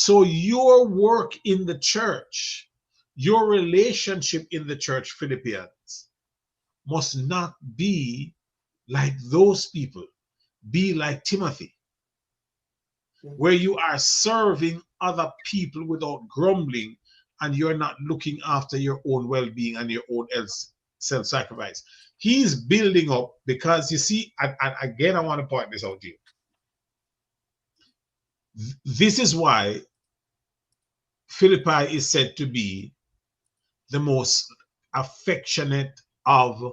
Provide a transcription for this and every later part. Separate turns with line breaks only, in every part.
So your work in the church, your relationship in the church, Philippians, must not be like those people. Be like Timothy, where you are serving other people without grumbling, and you're not looking after your own well-being and your own self-sacrifice. He's building up, because you see, and again, I want to point this out to you. This is why Philippi is said to be the most affectionate of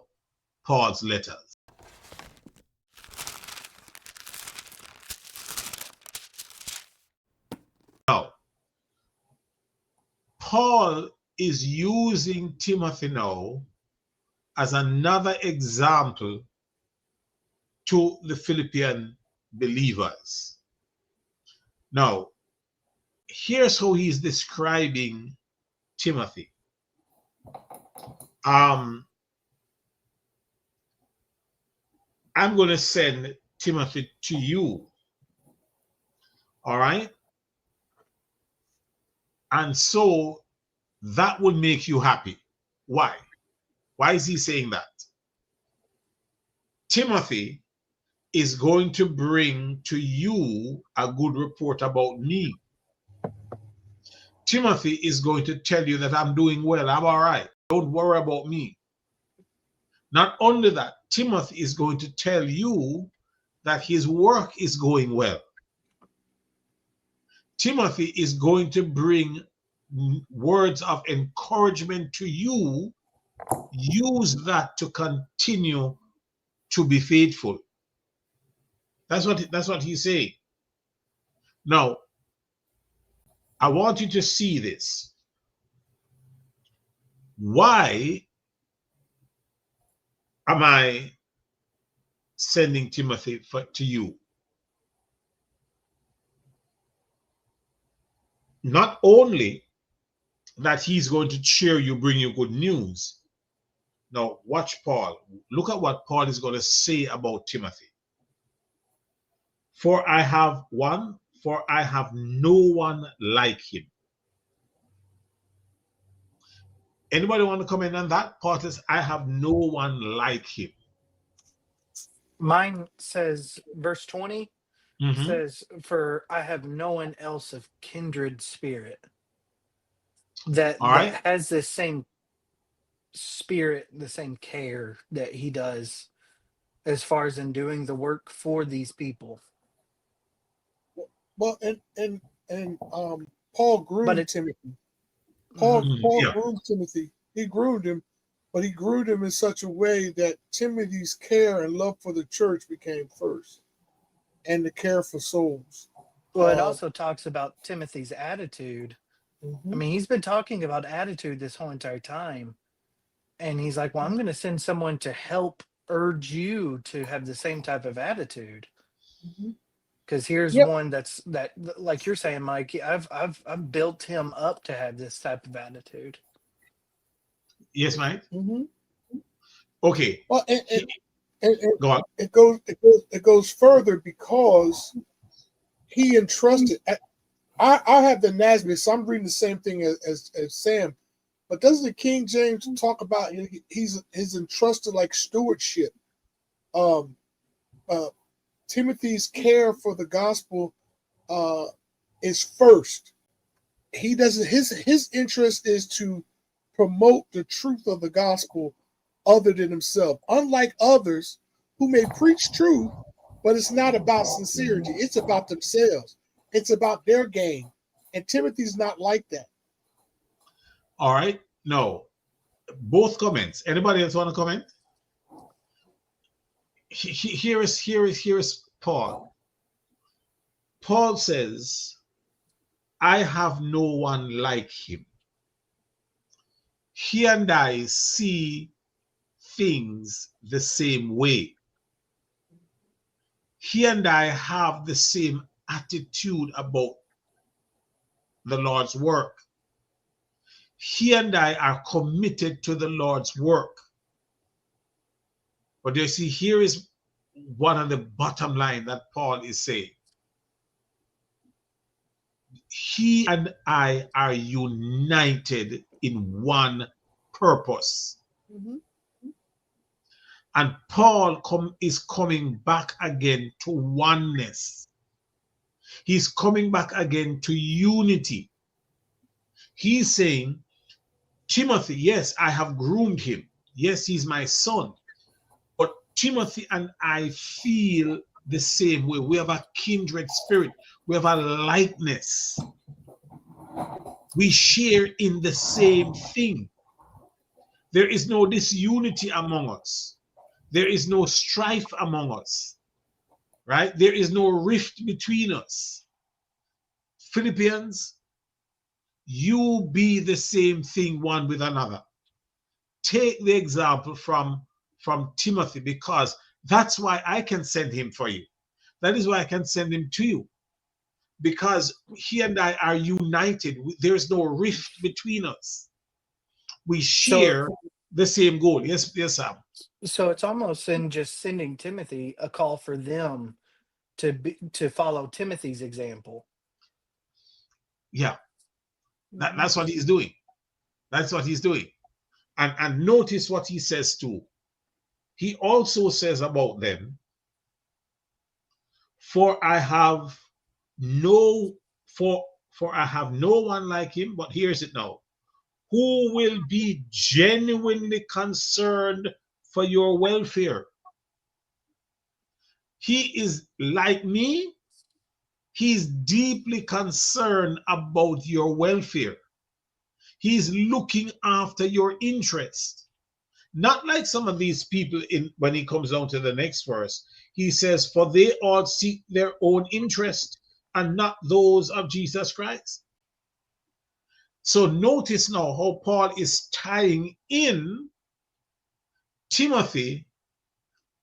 Paul's letters. Now, Paul is using Timothy now as another example to the Philippian believers. Now, here's how he's describing Timothy. I'm going to send Timothy to you. All right? And so that would make you happy. Why? Why is he saying that? Timothy is going to bring to you a good report about me. Timothy is going to tell you that I'm doing well, I'm all right. Don't worry about me. Not only that, Timothy is going to tell you that his work is going well. Timothy is going to bring words of encouragement to you. Use that to continue to be faithful. That's what he's saying. Now, I want you to see this. Why am I sending Timothy to you? Not only that he's going to cheer you, bring you good news. Now, watch Paul. Look at what Paul is going to say about Timothy. For I have no one like him. Anybody want to comment on that? Paul says, I have no one like him.
Mine says, verse 20 says, for I have no one else of kindred spirit that has the same spirit, the same care that he does as far as in doing the work for these people.
Well, and Paul groomed Timothy. Paul groomed Timothy. He groomed him, but he groomed him in such a way that Timothy's care and love for the church became first, and the care for souls.
Well, it also talks about Timothy's attitude. I mean, he's been talking about attitude this whole entire time. And he's like, well, I'm going to send someone to help urge you to have the same type of attitude. Because here's one that, like you're saying, Mike, I've built him up to have this type of attitude.
Yes, Mike. Okay.
Well,
go on.
It goes further because he entrusted. I have the NASB, so I'm reading the same thing as Sam. But doesn't the King James talk about he's entrusted like stewardship? Timothy's care for the gospel is first. He doesn't. His interest is to promote the truth of the gospel, other than himself. Unlike others who may preach truth, but it's not about sincerity. It's about themselves. It's about their gain. And Timothy's not like that.
All right. No. Both comments. Anybody else want to comment? Here is Paul. Paul says, I have no one like him. He and I see things the same way. He and I have the same attitude about the Lord's work. He and I are committed to the Lord's work. But you see, here is one of the bottom line that Paul is saying. he and I are united in one purpose. And Paul is coming back again to oneness. He's coming back again to unity. He's saying, Timothy, yes, I have groomed him. Yes, he's my son. But Timothy and I feel the same way. We have a kindred spirit. We have a likeness. We share in the same thing. There is no disunity among us. There is no strife among us, right? There is no rift between us. Philippians, you be the same thing one with another. Take the example from Timothy, because that's why I can send him for you. That is why I can send him to you, because he and I are united. There's no rift between us. We share the same goal. Yes, Sam.
So it's almost in just sending Timothy a call for them to follow Timothy's example.
Yeah, that's what he's doing. That's what he's doing. And notice what he says too. He also says about them, for I have no one like him, but here's it now, who will be genuinely concerned for your welfare. He is like me. He's deeply concerned about your welfare. He's looking after your interest. Not like some of these people when he comes down to the next verse. He says, for they all seek their own interest and not those of Jesus Christ. So notice now how Paul is tying in Timothy.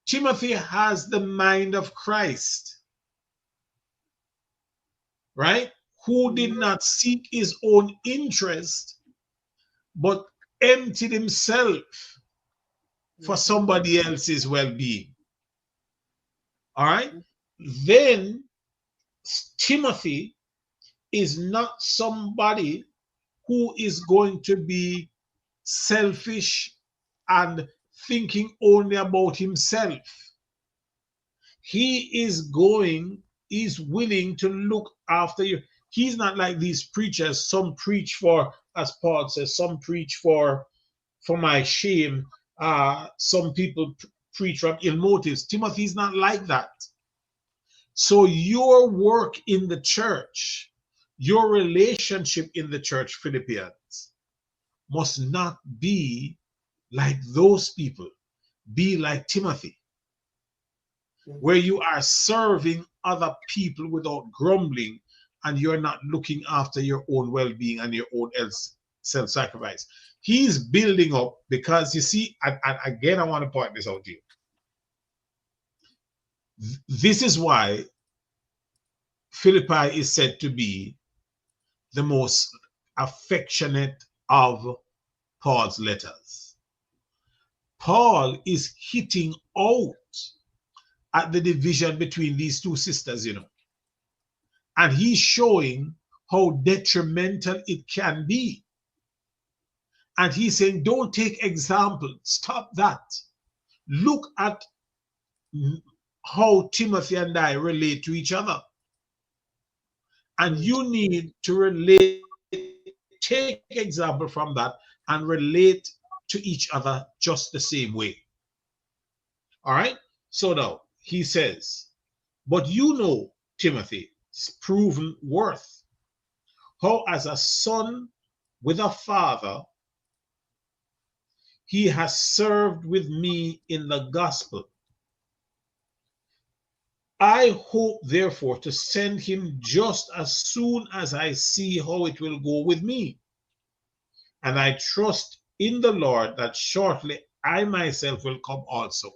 Timothy has the mind of Christ, right? Who did not seek his own interest, but emptied himself for somebody else's well-being. All right? Then Timothy is not somebody who is going to be selfish and thinking only about himself. He's willing to look after you. He's not like these preachers. Some preach for, as Paul says, some preach for my shame. Some people preach from ill motives. Timothy's not like that. So your work in the church, your relationship in the church, Philippians, must not be like those people. Be like Timothy, where you are serving other people without grumbling, and you're not looking after your own well-being and your own self-sacrifice. He's building up, because you see, and again, I want to point this out to you. This is why Philippi is said to be the most affectionate of Paul's letters. Paul is hitting out at the division between these two sisters, and he's showing how detrimental it can be. And he's saying, don't take example, stop that. Look at how Timothy and I relate to each other. And you need to take example from that and relate to each other just the same way. All right? So now he says, but you know Timothy's proven worth, how as a son with a father, he has served with me in the gospel. I hope, therefore, to send him just as soon as I see how it will go with me. And I trust in the Lord that shortly I myself will come also.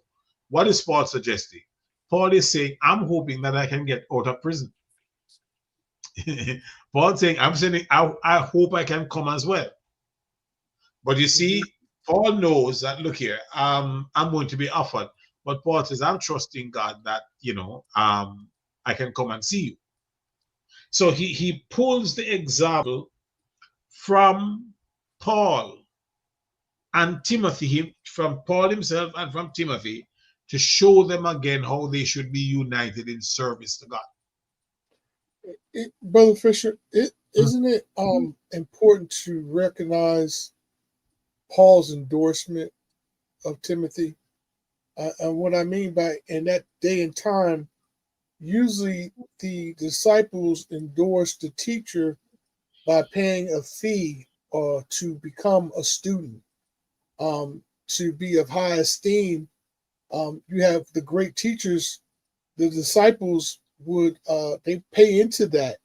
What is Paul suggesting? Paul is saying, I'm hoping that I can get out of prison. Paul saying, I hope I can come as well. But you see, Paul knows that, look here, I'm going to be offered. But Paul says, I'm trusting God that, I can come and see you. So he pulls the example from Paul and Timothy, from Paul himself and from Timothy, to show them again how they should be united in service to God.
Brother Fisher, isn't it important to recognize Paul's endorsement of Timothy? And what I mean by in that day and time, usually the disciples endorsed the teacher by paying a fee or to become a student, to be of high esteem. You have the great teachers, the disciples would they pay into that,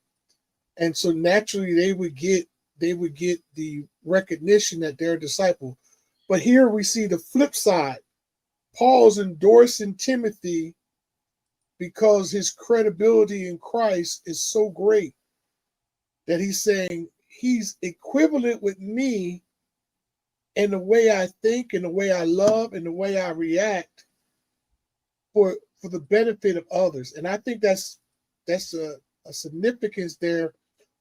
and so naturally they would get the recognition that they're a disciple. But here we see the flip side. Paul's endorsing Timothy because his credibility in Christ is so great that he's saying he's equivalent with me in the way I think, in the way I love, in the way I react for the benefit of others. And I think that's a significance there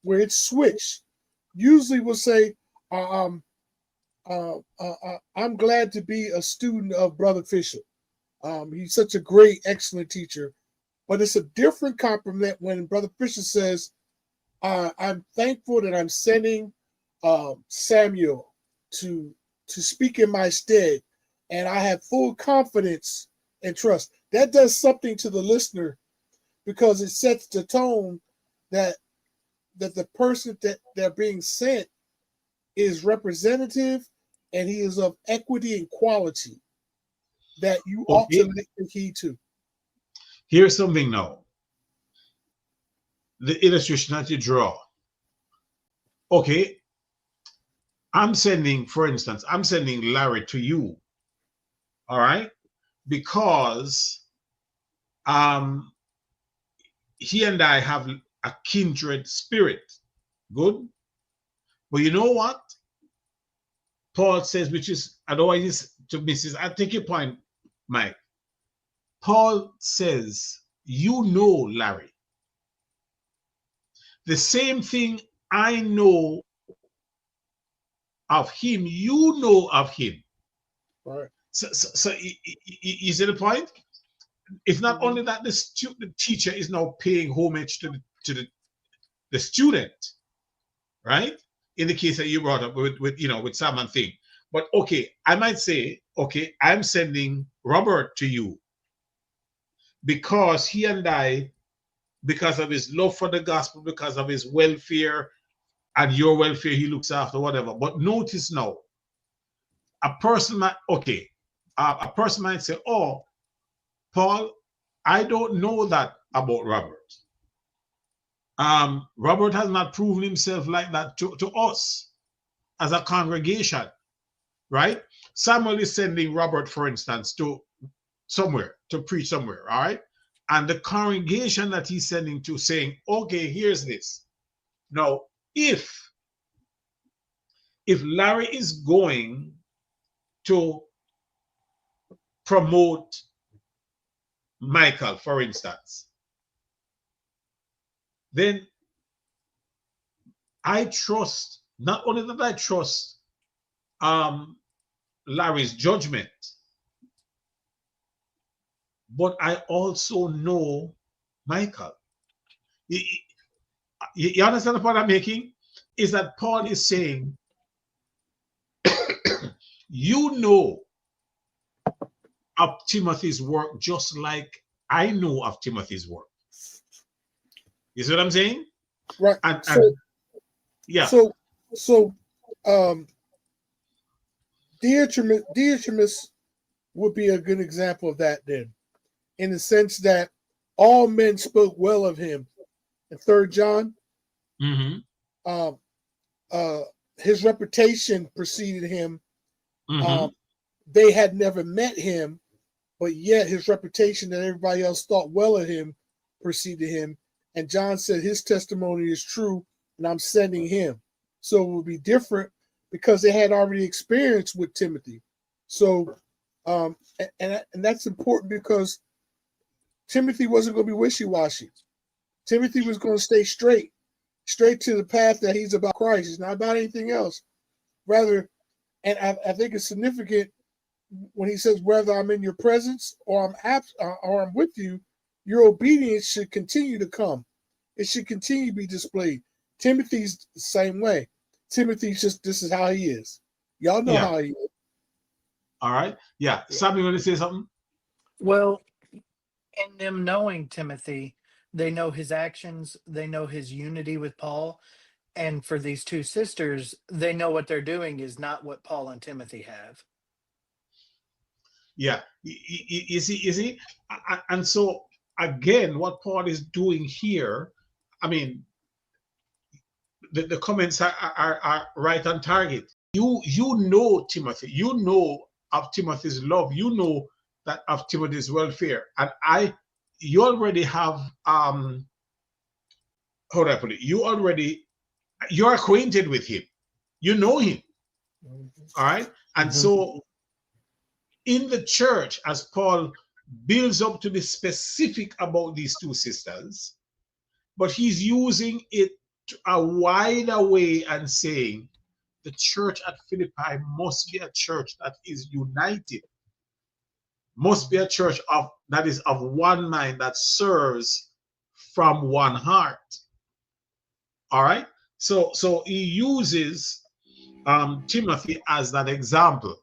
where it's switched. Usually we'll say, I'm glad to be a student of Brother Fisher. He's such a great, excellent teacher. But it's a different compliment when Brother Fisher says, I'm thankful that I'm sending Samuel to speak in my stead, and I have full confidence and trust. That does something to the listener because it sets the tone that the person that they're being sent is representative and he is of equity and quality that you ought to
Okay,
take heed to.
here's something now. The illustration that you draw. Okay, for instance, I'm sending Larry to you. All right, because he and I have a kindred spirit. Good. But you know what? Paul says, which is otherwise to Mrs. I take your point, Mike. Paul says, you know, Larry, the same thing I know of him, you know of him.
Right.
So you see the point? It's not only that the teacher is now paying homage to the student, right? In the case that you brought up with Sam and thing. But okay, I might say, okay, I'm sending Robert to you because he and I, because of his love for the gospel, because of his welfare and your welfare, he looks after whatever. But notice now, a person might say, oh, Paul, I don't know that about Robert. Robert has not proven himself like that to us as a congregation, right? Samuel is sending Robert, for instance, to somewhere, to preach somewhere, all right? And the congregation that he's sending to saying, okay, here's this. Now, if Larry is going to promote Michael, for instance, then I trust, not only that I trust Larry's judgment, but I also know Michael. You understand the point I'm making? Is that Paul is saying, you know of Timothy's work just like I know of Timothy's work. You see what I'm saying?
Right.
And yeah.
So Diotrephes would be a good example of that then, in the sense that all men spoke well of him. In 3 John,
Mm-hmm.
His reputation preceded him.
Mm-hmm.
They had never met him, but yet his reputation that everybody else thought well of him preceded him. And John said his testimony is true, and I'm sending him. So it would be different because they had already experience with Timothy. So, and that's important because Timothy wasn't going to be wishy-washy. Timothy was going to stay straight to the path that he's about Christ. It's not about anything else. Rather, and I think it's significant when he says, whether I'm in your presence or I'm with you, your obedience should continue to come. It should continue to be displayed. Timothy's the same way. Timothy's just, this is how he is. Y'all know how he is.
All right. Yeah. Sam, you want to say something?
Well, in them knowing Timothy, they know his actions, they know his unity with Paul. And for these two sisters, they know what they're doing is not what Paul and Timothy have.
Yeah. You see? And so, again, what Paul is doing here, I mean, the comments are right on target. You know Timothy, you know of Timothy's love, you know that of Timothy's welfare, and you already have how do I put it? You're acquainted with him, you know him, all right, and so in the church, as Paul builds up to be specific about these two sisters, but he's using it a wider way and saying the church at Philippi must be a church that is united, must be a church that is of one mind, that serves from one heart. All right. So he uses Timothy as that example.